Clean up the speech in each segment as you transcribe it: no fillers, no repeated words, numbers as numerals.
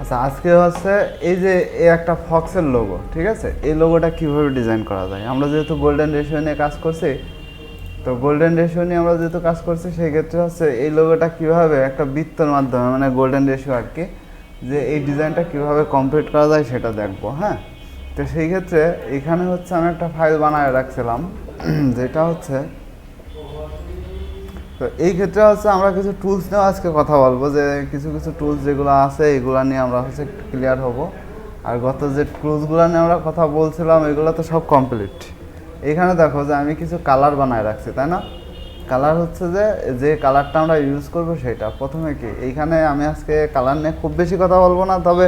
আচ্ছা, আজকে হচ্ছে এই যে এই একটা ফক্সের লোগো, ঠিক আছে? এই লোগোটা কিভাবে ডিজাইন করা যায়? আমরা যেহেতু গোল্ডেন রেশিও নিয়ে কাজ করছি, তো গোল্ডেন রেশিও নিয়ে আমরা যেহেতু কাজ করছি, সেই ক্ষেত্রে হচ্ছে এই লোগোটা কিভাবে একটা বৃত্তের মাধ্যমে, মানে গোল্ডেন রেশিও আর কি, যে এই ডিজাইনটা কিভাবে কমপ্লিট করা যায় সেটা দেখবো। হ্যাঁ, তো সেই ক্ষেত্রে এখানে হচ্ছে আমি একটা ফাইল বানায় রাখছিলাম, যেটা হচ্ছে, তো এই ক্ষেত্রে হচ্ছে আমরা কিছু টুলস নিয়ে আজকে কথা বলবো, যে কিছু কিছু টুলস যেগুলো আছে এগুলো নিয়ে আমরা হচ্ছে ক্লিয়ার হব। আর গত যে টুলসগুলো নিয়ে আমরা কথা বলছিলাম এগুলো তো সব কমপ্লিট। এখানে দেখো যে আমি কিছু কালার বানায় রাখছি, তাই না? কালার হচ্ছে যে যে কালারটা আমরা ইউজ করব সেটা প্রথমে কি, এইখানে আমি আজকে কালার নিয়ে খুব বেশি কথা বলবো না, তবে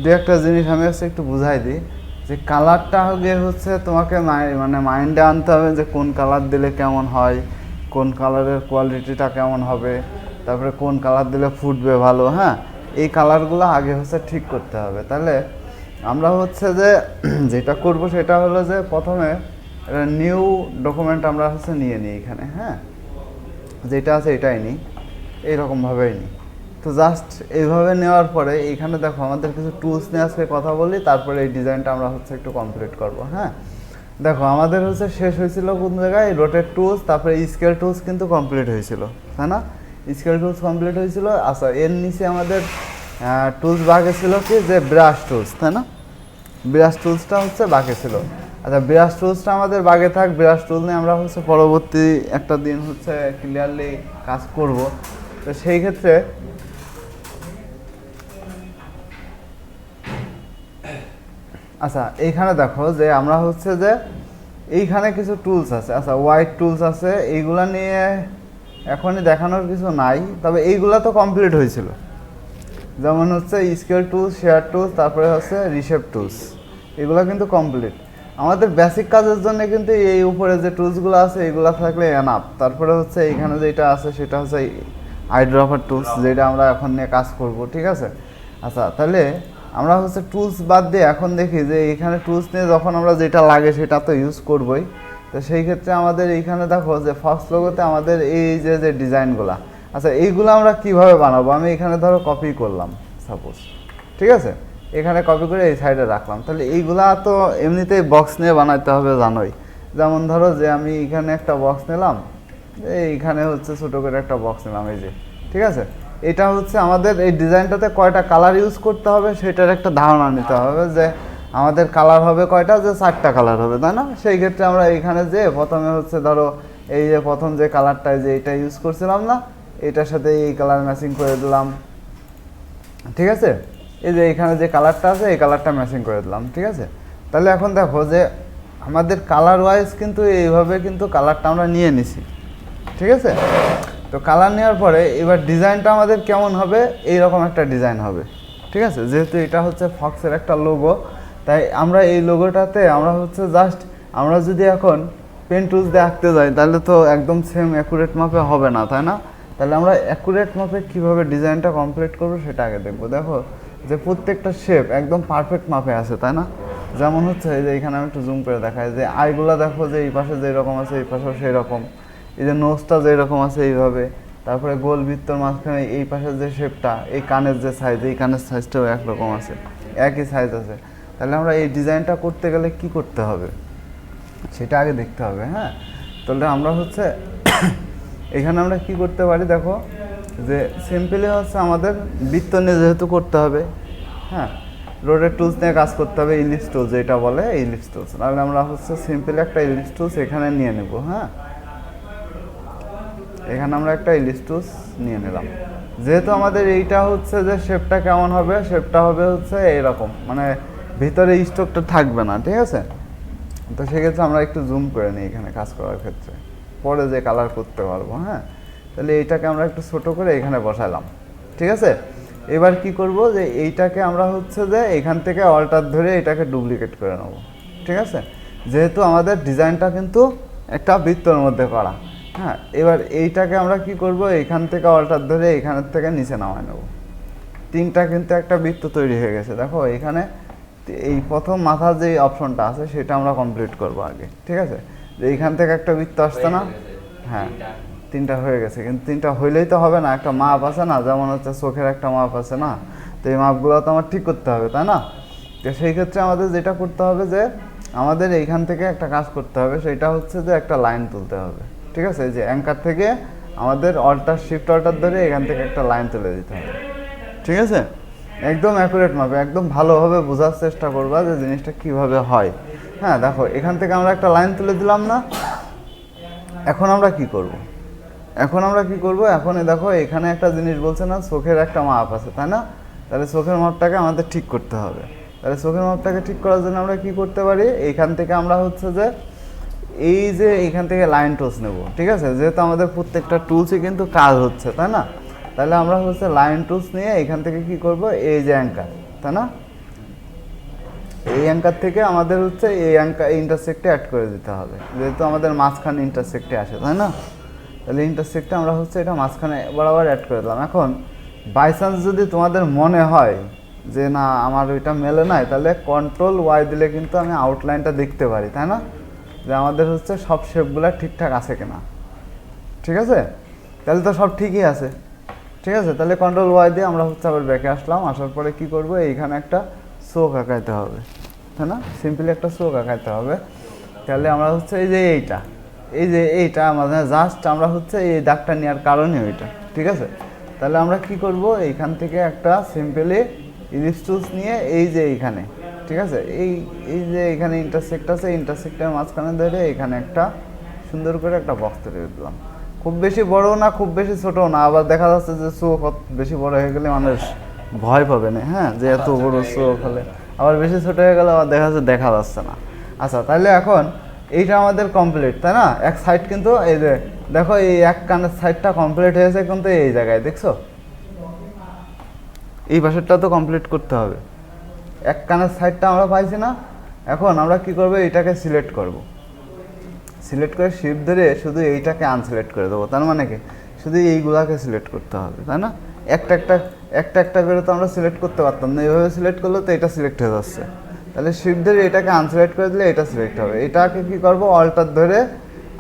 দু একটা জিনিস আমি হচ্ছে একটু বুঝাই দিই। যে কালারটা আগে হচ্ছে তোমাকে মানে মাইন্ডে আনতে হবে যে কোন কালার দিলে কেমন হয়, কোন কালারের কোয়ালিটিটা কেমন হবে, তারপরে কোন কালার দিলে ফুটবে ভালো। হ্যাঁ, এই কালারগুলো আগে হচ্ছে ঠিক করতে হবে। তাহলে আমরা হচ্ছে যে যেটা করব সেটা হলো যে প্রথমে নিউ ডকুমেন্ট আমরা হচ্ছে নিয়ে নিই এখানে। হ্যাঁ, যেটা আছে এটাই নিই, এইরকমভাবেই নিই। তো জাস্ট এইভাবে নেওয়ার পরে এইখানে দেখো আমাদের কিছু টুলস নিয়ে আজকে কথা বলি, তারপরে এই ডিজাইনটা আমরা হচ্ছে একটু কমপ্লিট করব। হ্যাঁ, দেখো আমাদের হচ্ছে শেষ হয়েছিল কোন জায়গায়, রোটেট টুলস, তারপরে স্কেল টুলস কিন্তু কমপ্লিট হয়েছিল, তাই না? স্কেল টুলস কমপ্লিট হয়েছিল। আচ্ছা, এর নিচে আমাদের টুলস বাকি ছিল কি, যে ব্রাশ টুলস, তাই না? ব্রাশ টুলসটা হচ্ছে বাকি ছিল। আচ্ছা, ব্রাশ টুলসটা আমাদের বাগে থাক, ব্রাশ টুল নিয়ে আমরা হচ্ছে পরবর্তী একটা দিন হচ্ছে ক্লিয়ারলি কাজ করব। তো সেই ক্ষেত্রে আচ্ছা, এইখানে দেখো যে আমরা হচ্ছে যে এইখানে কিছু টুলস আছে। আচ্ছা, হোয়াইট টুলস আছে, এইগুলা নিয়ে এখনই দেখানোর কিছু নাই, তবে এইগুলা তো কমপ্লিট হয়েছিল। যেমন হচ্ছে স্কেল টুলস, শেয়ার টুলস, তারপরে হচ্ছে রিশেপ টুলস, এগুলো কিন্তু কমপ্লিট। আমাদের বেসিক কাজের জন্য কিন্তু এই উপরে যে টুলসগুলো আছে এগুলো থাকলে এনাফ। তারপরে হচ্ছে এইখানে যেটা আছে সেটা হচ্ছে আইড্রপার টুলস, যেটা আমরা এখন নিয়ে কাজ করব, ঠিক আছে? আচ্ছা, তাহলে আমরা হচ্ছে টুলস বাদ দিয়ে এখন দেখি যে এইখানে টুলস নিয়ে যখন আমরা যেটা লাগে সেটা তো ইউজ করবই। তো সেই ক্ষেত্রে আমাদের এইখানে দেখো যে ফার্স্ট লোগোতে আমাদের এই যে যে ডিজাইনগুলো, আচ্ছা এইগুলো আমরা কিভাবে বানাবো? আমি এখানে ধরো কপি করলাম সাপোজ, ঠিক আছে? এখানে কপি করে এই সাইডে রাখলাম। তাহলে এইগুলা তো এমনিতেই বক্স নিয়ে বানাইতে হবে, জানোই। যেমন ধরো যে আমি এখানে একটা বক্স নিলাম, এইখানে হচ্ছে ছোটো করে একটা বক্স নিলাম, এই যে, ঠিক আছে? এটা হচ্ছে আমাদের এই ডিজাইনটাতে কয়টা কালার ইউজ করতে হবে সেটার একটা ধারণা নিতে হবে, যে আমাদের কালার হবে কয়টা, যে 4টা কালার হবে, তাই না? সেই ক্ষেত্রে আমরা এইখানে যে প্রথমে হচ্ছে ধরো এই যে প্রথম যে কালারটা, যে এটা ইউজ করছিলাম না, এটার সাথে এই কালার ম্যাচিং করে দিলাম, ঠিক আছে? এই যে এখানে যে কালারটা আছে এই কালারটা ম্যাচিং করে দিলাম, ঠিক আছে? তাহলে এখন দেখো যে আমাদের কালার ওয়াইজ কিন্তু এইভাবে কিন্তু কালারটা আমরা নিয়ে নিছি, ঠিক আছে? তো কালার নেওয়ার পরে এবার ডিজাইনটা আমাদের কেমন হবে, এইরকম একটা ডিজাইন হবে, ঠিক আছে? যেহেতু এটা হচ্ছে ফক্সের একটা লোগো, তাই আমরা এই লোগোটাতে আমরা হচ্ছে জাস্ট, আমরা যদি এখন পেন টুলস দিয়ে আঁকতে যাই তাহলে তো একদম সেম অ্যাকুরেট মাপে হবে না, তাই না? তাহলে আমরা অ্যাকুরেট মাপে কীভাবে ডিজাইনটা কমপ্লিট করবো সেটা আগে দেখবো। দেখো যে প্রত্যেকটা শেপ একদম পারফেক্ট মাপে আছে, তাই না? যেমন হচ্ছে এই যে এখানে আমি একটু জুম করে দেখাই, যে আইগুলা দেখো যে এই পাশে যেই রকম আছে এই পাশেও সেই রকম, এই যে নোজটা যেই রকম আছে এইভাবে, তারপরে গোল বৃত্তর মাঝখানে এই পাশের যে শেপটা, এই কানের যে সাইজ, এই কানের সাইজটাও একরকম আছে, একই সাইজ আছে। তাহলে আমরা এই ডিজাইনটা করতে গেলে কি করতে হবে সেটা আগে দেখতে হবে। হ্যাঁ, তাহলে আমরা হচ্ছে এখানে আমরা কি করতে পারি, দেখো যে সিম্পলি হচ্ছে আমাদের বৃত্ত নিয়ে যেহেতু করতে হবে, হ্যাঁ, রোডের টুলস নিয়ে কাজ করতে হবে, ইলিপস টুলস যেটা বলে, ইলিপস টুলস। তাহলে আমরা হচ্ছে সিম্পলি একটা ইলিপস টুলস এখানে নিয়ে নেব। হ্যাঁ, এখানে আমরা একটা ইলিপস টুলস নিয়ে নিলাম। যেহেতু আমাদের এইটা হচ্ছে যে শেপটা কেমন হবে, শেপটা হবে হচ্ছে এইরকম, মানে ভিতরে স্ট্রোকটা থাকবে না, ঠিক আছে? তো সেক্ষেত্রে আমরা একটু জুম করে নিই এখানে কাজ করার ক্ষেত্রে, পরে যে কালার করতে পারবো। হ্যাঁ, তাহলে এইটাকে আমরা একটু ছোট করে এখানে বসালাম, ঠিক আছে? এবার কি করব, যে এইটাকে আমরা হচ্ছে যে এখান থেকে অল্টার ধরে এটাকে ডুপ্লিকেট করে নেব, ঠিক আছে? যেহেতু আমাদের ডিজাইনটা কিন্তু একটা বৃত্তর মধ্যে করা। হ্যাঁ, এবার এইটাকে আমরা কি করব, এখান থেকে অল্টার ধরে এখানের থেকে নিচে নামায় নেব। তিনটা কিন্তু একটা বৃত্ত তৈরি হয়ে গেছে। দেখো এখানে এই প্রথম মাথার যে অপশনটা আছে সেটা আমরা কমপ্লিট করব আগে, ঠিক আছে? যে এইখান থেকে একটা বৃত্ত আসছে না, হ্যাঁ, তিনটা হয়ে গেছে। কিন্তু তিনটা হইলেই তো হবে না, একটা মাপ আছে না, যেমন হচ্ছে চোখের একটা মাপ আছে না, তো এই মাপগুলো তো আমার ঠিক করতে হবে, তাই না? তো সেই ক্ষেত্রে আমাদের যেটা করতে হবে যে আমাদের এইখান থেকে একটা কাজ করতে হবে, সেটা হচ্ছে যে একটা লাইন তুলতে হবে। ঠিক আছে, এই যে অ্যাঙ্কার থেকে আমাদের শিফট অল্টার ধরে এখান থেকে একটা লাইন তুলে দিতে হবে। ঠিক আছে, একদম অ্যাকুরেট মাপে একদম ভালোভাবে বোঝার চেষ্টা করবা যে জিনিসটা কিভাবে হয়। হ্যাঁ, দেখো এখান থেকে আমরা একটা লাইন তুলে দিলাম না? এখন আমরা কি করব? এখন দেখো এখানে একটা জিনিস বলছে না, চোখের একটা মাপ আছে, তাই না? তাহলে চোখের মাপটাকে আমাদের ঠিক করতে হবে। তাহলে চোখের মাপটাকে ঠিক করার জন্য আমরা কি করতে পারি? এইখান থেকে আমরা হচ্ছে যে এইখান থেকে লাইন টুলস নেব। ঠিক আছে, যেহেতু আমাদের প্রত্যেকটা টুলসই কিন্তু কাজ হচ্ছে, তাই না? তাহলে আমরা হচ্ছে লাইন টুলস নিয়ে এখান থেকে কি করব, এই যে অ্যাঙ্কার, তাই না? এই অ্যাঙ্কার থেকে আমাদের হচ্ছে এই ইন্টারসেক্টে অ্যাড করে দিতে হবে, যেহেতু আমাদের মাঝখানে ইন্টারসেক্টে আসে, তাই না? তাহলে ইন্টারসেক্টে আমরা হচ্ছে এটা মাঝখানে বরাবর অ্যাড করে দিলাম। এখন বাই চান্স যদি তোমাদের মনে হয় যে না আমার ওইটা মেলে নাই, তাহলে কন্ট্রোল ওয়াই দিলে কিন্তু আমি আউটলাইনটা দেখতে পারি, তাই না? যে আমাদের হচ্ছে সব শেপগুলো ঠিকঠাক আছে কিনা। ঠিক আছে, তাহলে তো সব ঠিকই আছে। ঠিক আছে, তাহলে কন্ট্রোল ওয়াই দিয়ে আমরা হচ্ছে আবার ব্যাকে আসলাম। আসার পরে কি করব, এইখানে একটা চোখ আঁকাইতে হবে, তাই না? সিম্পলি একটা চোখ আঁকাইতে হবে। তাহলে আমরা হচ্ছে এই যে এইটা আমাদের জাস্ট আমরা হচ্ছে এই দাগটা নেওয়ার কারণে ওইটা। ঠিক আছে, তাহলে আমরা কি করব, এইখান থেকে একটা সিম্পলি ইলিপস টুলস নিয়ে এই যে এইখানে, ঠিক আছে, এই যে এখানে ইন্টারসেক্ট আছে, ইন্টারসেক্টের মাঝখানে ধরে এখানে একটা সুন্দর করে একটা বক্স তৈরি দিলাম। খুব বেশি বড় না, খুব বেশি ছোট না, আবার দেখা যাচ্ছে যে চোখ বেশি বড় হয়ে গেলে মানুষ ভয় পাবে না। হ্যাঁ, যে এত বড় চোখ হলে, আবার বেশি ছোট হয়ে গেলে আবার দেখা যাচ্ছে না। আচ্ছা, তাহলে এখন এইটা আমাদের কমপ্লিট, তাই না? এক সাইড কিন্তু এই যে দেখো এই এক কানের সাইডটা কমপ্লিট হয়েছে কিন্তু এই জায়গায়, দেখছো? এই পাশেরটা তো কমপ্লিট করতে হবে। এক কানের সাইডটা আমরা পাইছি না? এখন আমরা কি করব, এইটাকে সিলেক্ট করব। সিলেক্ট করে শিফট ধরে শুধু এইটাকে আনসিলেক্ট করে দেবো। তার মানে কি, শুধু এইগুলাকে সিলেক্ট করতে হবে, তাই না? একটা করে তো আমরা সিলেক্ট করতে পারতাম না, এইভাবে সিলেক্ট করলে তো এটা সিলেক্ট হয়ে যাচ্ছে। তাহলে শিফট ধরে এটাকে আনসিলেক্ট করে দিলে এটা সিলেক্ট হবে। এটাকে কি করব, অল্টার ধরে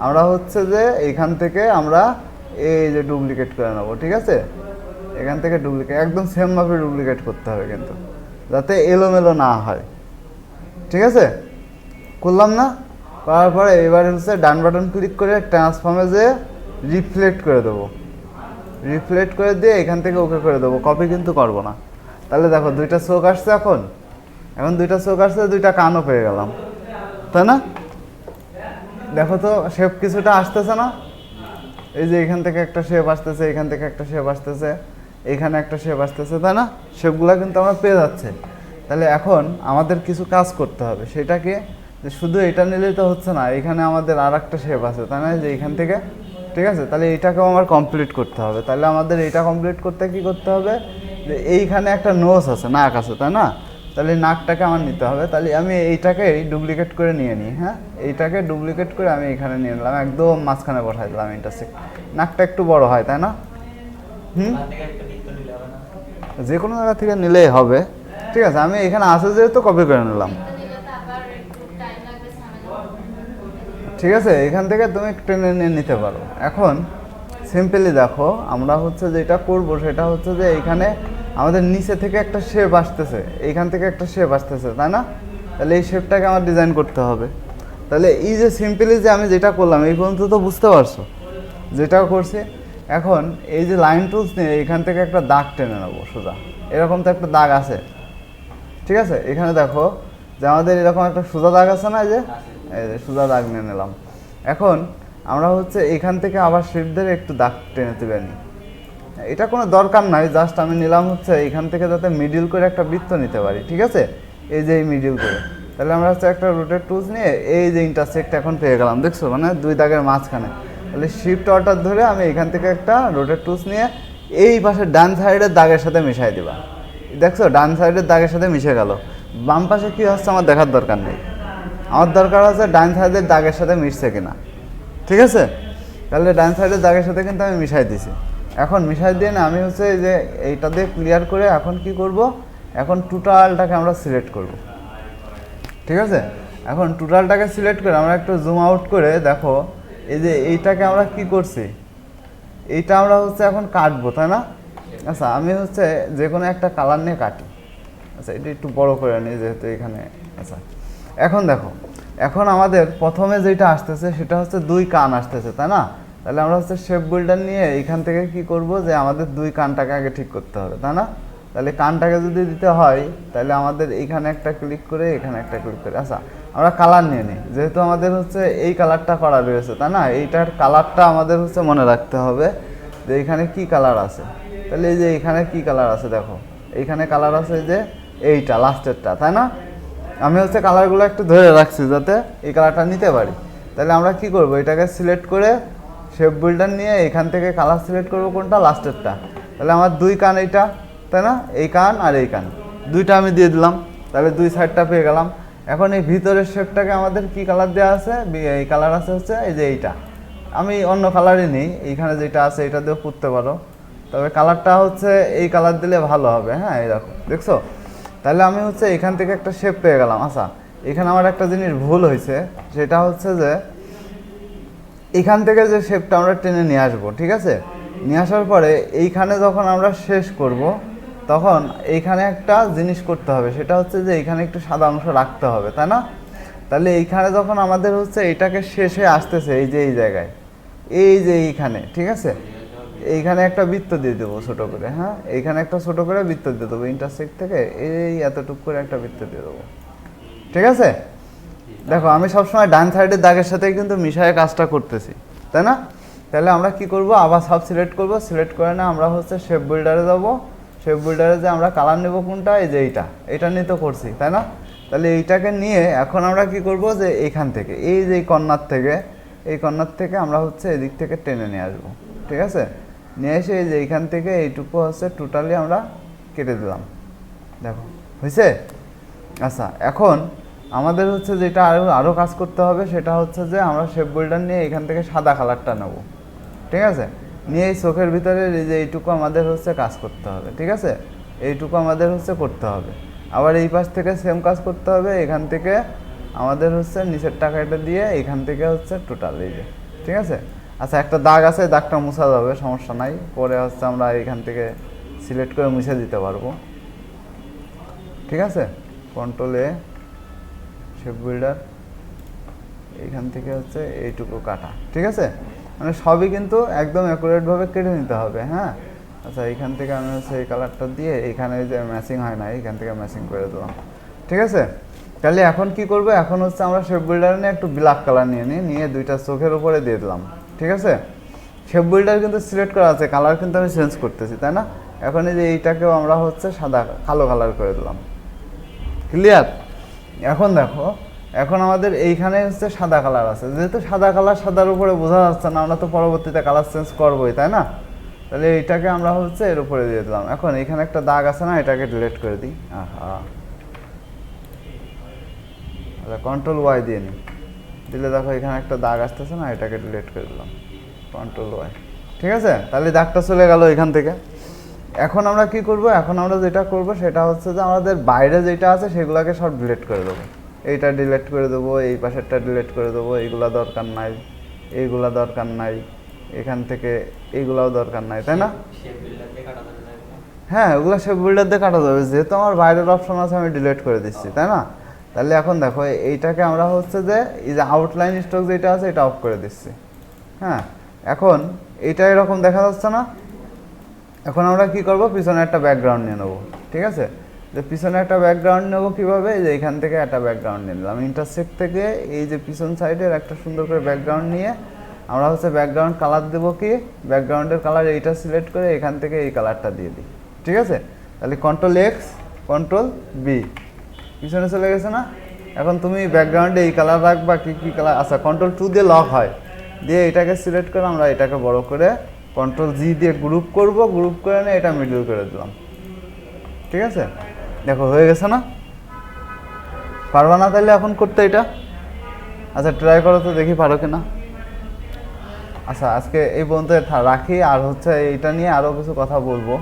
আমরা হচ্ছে যে এইখান থেকে আমরা এই যে ডুপ্লিকেট করে নেবো। ঠিক আছে, এখান থেকে ডুপ্লিকেট একদম সেমভাবে ডুপ্লিকেট করতে হবে কিন্তু, যাতে এলোমেলো না হয়। ঠিক আছে, করলাম না? করার পরে এবার হচ্ছে ডান বাটন ক্লিক করে ট্রান্সফর্মে যে রিফ্লেক্ট করে দেবো। রিফ্লেক্ট করে দিয়ে এখান থেকে ওকে করে দেবো, কপি কিন্তু করবো না। তাহলে দেখো দুইটা চোখ আসছে, এখন দুইটা চোখ আসছে, দুইটা কানও পেয়ে গেলাম, তাই না? দেখো তো শেপ কিছুটা আসতেছে না? এই যে এখান থেকে একটা শেপ আসতেছে, এখান থেকে একটা শেপ আসতেছে, এখানে একটা শেপ আসতেছে, তাই না? শেপগুলো কিন্তু আমরা পেয়ে যাচ্ছে। তাহলে এখন আমাদের কিছু কাজ করতে হবে, সেটাকে যে শুধু এটা নিলেই তো হচ্ছে না, এখানে আমাদের আর একটা শেপ আছে, তাই না? যে এখান থেকে, ঠিক আছে, তাহলে এইটাকেও আমার কমপ্লিট করতে হবে। তাহলে আমাদের এইটা কমপ্লিট করতে কি করতে হবে, যে এইখানে একটা নোজ আছে, নাক আছে, তাই না? তাহলে নাকটাকে আমার নিতে হবে। তাহলে আমি এইটাকে ডুপ্লিকেট করে নিয়ে নিই। হ্যাঁ, এইটাকে ডুপ্লিকেট করে আমি এখানে নিয়ে নিলাম, একদম মাঝখানে বসাই দিলাম ইন্টারসেক্ট। নাকটা একটু বড় হয়, তাই না? যে কোনো জায়গা থেকে নিলেই হবে। ঠিক আছে, আমি এখানে আসে যেহেতু কপি করে নিলাম। ঠিক আছে, এখান থেকে তুমি টেনে নিয়ে নিতে পারো। এখন সিম্পলি দেখো আমরা হচ্ছে যেটা করব সেটা হচ্ছে যে এইখানে আমাদের নিচে থেকে একটা শেপ আসতেছে, এইখান থেকে একটা শেপ আসতেছে, তাই না? তাহলে এই শেপটাকে আমার ডিজাইন করতে হবে। তাহলে এই যে সিম্পলি যে আমি যেটা করলাম এই পর্যন্ত তো বুঝতে পারছো যেটা করছি। এখন এই যে লাইন টুলস নিয়ে এখান থেকে একটা দাগ টেনে নেবো সোজা, এরকম তো একটা দাগ আছে। ঠিক আছে, এখানে দেখো যে আমাদের এরকম একটা সোজা দাগ আছে না, এই যে সোজা দাগ নিয়ে নিলাম। এখন আমরা হচ্ছে এখান থেকে আবার শিফট ধরে একটু দাগ টেনে তুলে নিই। এটা কোনো দরকার নাই, জাস্ট আমি নিলাম হচ্ছে এখান থেকে যাতে মিডিল করে একটা বৃত্ত নিতে পারি। ঠিক আছে, এই যে এই মিডিল করে, তাহলে আমরা হচ্ছে একটা রোটেট টুলস নিয়ে এই যে ইন্টারসেক্ট এখন পেয়ে গেলাম, দেখছো? মানে দুই দাগের মাঝখানে। তাহলে শিফট অর্ডার ধরে আমি এখান থেকে একটা রোটেট টুলস নিয়ে এই পাশে ডান সাইডের দাগের সাথে মিশাই দিবা। দেখছো, ডান সাইডের দাগের সাথে মিশে গেল। বাম পাশে কী হচ্ছে আমার দেখার দরকার নেই, আমার দরকার আছে ডান সাইডের দাগের সাথে মিশছে কিনা। ঠিক আছে, তাহলে ডান সাইডের দাগের সাথে কিন্তু আমি মিশাই দিছি। এখন মিশাই দিয়ে না আমি হচ্ছে এই যে এইটা দিয়ে ক্লিয়ার করে এখন কি করব, এখন টোটালটাকে আমরা সিলেক্ট করব। ঠিক আছে, এখন টোটালটাকে সিলেক্ট করে আমরা একটু জুম আউট করে দেখো এই যে এইটাকে আমরা কি করছি, এইটা আমরা হচ্ছে এখন কাটবো, তাই না? আচ্ছা আমি হচ্ছে যে কোনো একটা কালার নিয়ে কাটি। আচ্ছা এটা একটু বড় করে নিই যেহেতু এখানে। আচ্ছা এখন দেখো, এখন আমাদের প্রথমে যেটা আসতেছে সেটা হচ্ছে 2 কান আসতেছে, তাই না? তাহলে আমরা হচ্ছে শেপ বিল্ডার নিয়ে এইখান থেকে কি করব, যে আমাদের 2 কানটাকে আগে ঠিক করতে হবে, তাই না? তাহলে কানটাকে যদি দিতে হয় তাহলে আমাদের এইখানে একটা ক্লিক করে এখানে একটা ক্লিক করে, আচ্ছা আমরা কালার নিয়ে নিই, যেহেতু আমাদের হচ্ছে এই কালারটা করা রয়েছে, তাই না? এইটার কালারটা আমাদের হচ্ছে মনে রাখতে হবে যে এখানে কি কালার আছে। তাহলে এই যে এখানে কি কালার আছে, দেখো এইখানে কালার আছে যে এইটা লাস্টেরটা, তাই না? আমি হচ্ছে কালারগুলো একটু ধরে রাখছি যাতে এই কালারটা নিতে পারি। তাহলে আমরা কি করব, এটাকে সিলেক্ট করে শেপ বিল্ডার নিয়ে এখান থেকে কালার সিলেক্ট করব কোনটা, লাস্টেরটা। তাহলে আমার 2 কান এইটা, তাই না? এই কান আর এই কান দুইটা আমি দিয়ে দিলাম, তাহলে 2 সাইডটা পেয়ে গেলাম। এখন এই ভিতরের শেপটাকে আমাদের কি কালার দেওয়া আছে, এই কালার আছে হচ্ছে এই যে এইটা। আমি অন্য কালারই নেই, এইখানে যেটা আছে এটা দিয়েও করতে পারো, তবে কালারটা হচ্ছে এই কালার দিলে ভালো হবে। হ্যাঁ এই দেখো, দেখছো? তাহলে আমি হচ্ছে এখান থেকে একটা শেপ পেয়ে গেলাম। আচ্ছা এখানে আমার একটা জিনিস ভুল হয়েছে, সেটা হচ্ছে যে এখান থেকে যে শেপটা আমরা টেনে নিয়ে আসবো, ঠিক আছে? নিয়ে আসার পরে এইখানে যখন আমরা শেষ করব তখন এইখানে একটা জিনিস করতে হবে, সেটা হচ্ছে যে এইখানে একটু সাদা অংশ রাখতে হবে, তাই না? তাহলে এইখানে যখন আমাদের হচ্ছে এইটাকে শেষে আসতেছে, এই যে এই জায়গায়, এই যে এইখানে, ঠিক আছে? এইখানে একটা বৃত্ত দিয়ে দেবো ছোট করে। হ্যাঁ এইখানে একটা ছোট করে বৃত্ত দিয়ে দেবো, ইন্টারসেক্ট থেকে এই এতটুক করে একটা বৃত্ত দিয়ে দেবো, ঠিক আছে? দেখো আমি সবসময় ডান সাইডের দাগের সাথে কিন্তু মিশায় কাজটা করতেছি, তাই না? তাহলে আমরা কি করব, আবার সব সিলেক্ট করব, সিলেক্ট করে না আমরা হচ্ছে শেপ বিল্ডারে যাব। শেপ বিল্ডারে যে আমরা কালার নেব কোনটা, এই যে এটা নিয়ে তো করছি, তাই না? তাহলে এইটাকে নিয়ে এখন আমরা কি করব, যে এইখান থেকে এই যে কর্নার থেকে, এই কর্নার থেকে আমরা হচ্ছে এদিক থেকে টেনে নিয়ে আসবো, ঠিক আছে? নিয়ে এসে এই যে এইখান থেকে এইটুকু হচ্ছে টোটালি আমরা কেটে দিলাম, দেখো হয়েছে? আচ্ছা এখন আমাদের হচ্ছে যেটা আরও কাজ করতে হবে, সেটা হচ্ছে যে আমরা শেপ বিল্ডার নিয়ে এখান থেকে সাদা কালারটা নেব, ঠিক আছে? নিয়ে এই চোখের ভিতরে এই যে এইটুকু আমাদের হচ্ছে কাজ করতে হবে, ঠিক আছে? এইটুকু আমাদের হচ্ছে করতে হবে। আবার এই পাশ থেকে সেম কাজ করতে হবে, এখান থেকে আমাদের হচ্ছে নিচের টাকাটা দিয়ে এখান থেকে হচ্ছে টোটাল এই যে, ঠিক আছে? আচ্ছা একটা দাগ আছে, দাগটা মুছা যাবে, সমস্যা নাই, পরে হচ্ছে আমরা এখান থেকে সিলেক্ট করে মুছে দিতে পারবো, ঠিক আছে? কন্ট্রোল এ, শেপ বিল্ডার, এইখান থেকে হচ্ছে এইটুকু কাটা, ঠিক আছে? মানে সবই কিন্তু একদম অ্যাকুরেটভাবে কেটে নিতে হবে। হ্যাঁ আচ্ছা এইখান থেকে আমি হচ্ছে এই কালারটা দিয়ে এইখানে যে ম্যাচিং হয় না, এইখান থেকে ম্যাচিং করে দিলাম, ঠিক আছে? তাহলে এখন কি করব, এখন হচ্ছে আমরা শেপ বিল্ডার নিয়ে একটু ব্ল্যাক কালার নিয়ে দুইটা চোখের উপরে দিয়ে দিলাম, ঠিক আছে? শেপ বিল্ডার কিন্তু সিলেক্ট করা আছে, কালার কিন্তু আমি চেঞ্জ করতেছি, তাই না? এখন এই যে এইটাকেও আমরা হচ্ছে কালো কালার করে দিলাম, ক্লিয়ার? এখন দেখো, এখন আমাদের এইখানে হচ্ছে সাদা কালার আছে, যেহেতু সাদা কালার সাদার উপরে বোঝা যাচ্ছে না, আমরা তো পরবর্তীতে কালার চেঞ্জ করবোই, তাই না? তাহলে এইটাকে আমরা হচ্ছে এর উপরে দিয়ে দিলাম। এখন এখানে একটা দাগ আছে না, এটাকে ডিলিট করে দিই। আহা, আচ্ছা কন্ট্রোল ওয়াই দিয়ে নিই, দিলে দেখো এখানে একটা দাগ আসতেছে না, এটাকে ডিলিট করে দিলাম, কন্ট্রোল ওয়াই, ঠিক আছে? তাহলে দাগটা চলে গেল এখান থেকে। এখন আমরা কি করব, এখন আমরা যেটা করব সেটা হচ্ছে যে আমাদের বাইরে যেটা আছে সেগুলোকে সব ডিলিট করে দেবো। এইটা ডিলিট করে দেবো, এই পাশেরটা ডিলিট করে দেবো, এইগুলা দরকার নাই, এইগুলা দরকার নাই, এখান থেকে এইগুলাও দরকার নাই, তাই না? হ্যাঁ ওগুলো শেপ বিল্ডার দিয়ে কাটা যাবে, যেহেতু আমার বাইরের অপশন আছে আমি ডিলিট করে দিচ্ছি, তাই না? তাহলে এখন দেখো এইটাকে আমরা হচ্ছে যে এই যে আউটলাইন স্ট্রোক যেটা আছে এটা অফ করে দিচ্ছি। হ্যাঁ এখন এইটা এরকম দেখা যাচ্ছে না? এখন আমরা কি করব, পিছনে একটা ব্যাকগ্রাউন্ড নিয়ে নেবো, ঠিক আছে? যে পিছনে একটা ব্যাকগ্রাউন্ড নেবো কীভাবে, এই যে এখান থেকে একটা ব্যাকগ্রাউন্ড নিয়ে নিলাম, ইন্টারসেক্ট থেকে এই যে পিছন সাইডের একটা সুন্দর করে ব্যাকগ্রাউন্ড নিয়ে আমরা হচ্ছে ব্যাকগ্রাউন্ড কালার দেবো, কি ব্যাকগ্রাউন্ডের কালার এইটা সিলেক্ট করে এখান থেকে এই কালারটা দিয়ে দিই, ঠিক আছে? তাহলে কন্ট্রোল এক্স, কন্ট্রোল বি, পিছনে চলে গেছে না? এখন তুমি ব্যাকগ্রাউন্ডে এই কালার রাখবা, কি কালার, আচ্ছা কন্ট্রোল 2 দিয়ে লক হয়, দিয়ে এটাকে সিলেক্ট করে আমরা এটাকে বড় করে কন্ট্রোল জি দিয়ে গ্রুপ করব, গ্রুপ করে নিয়ে এটা মিডল করে দিলাম, ঠিক আছে? দেখো হয়ে গেছে না? পারবা না তাহলে এখন করতে এটা? আচ্ছা ট্রাই করো তো দেখি পারো কিনা। আচ্ছা আজকে এই পর্যন্ত রাখি, আর হচ্ছে এইটা নিয়ে আরও কিছু কথা বলবো।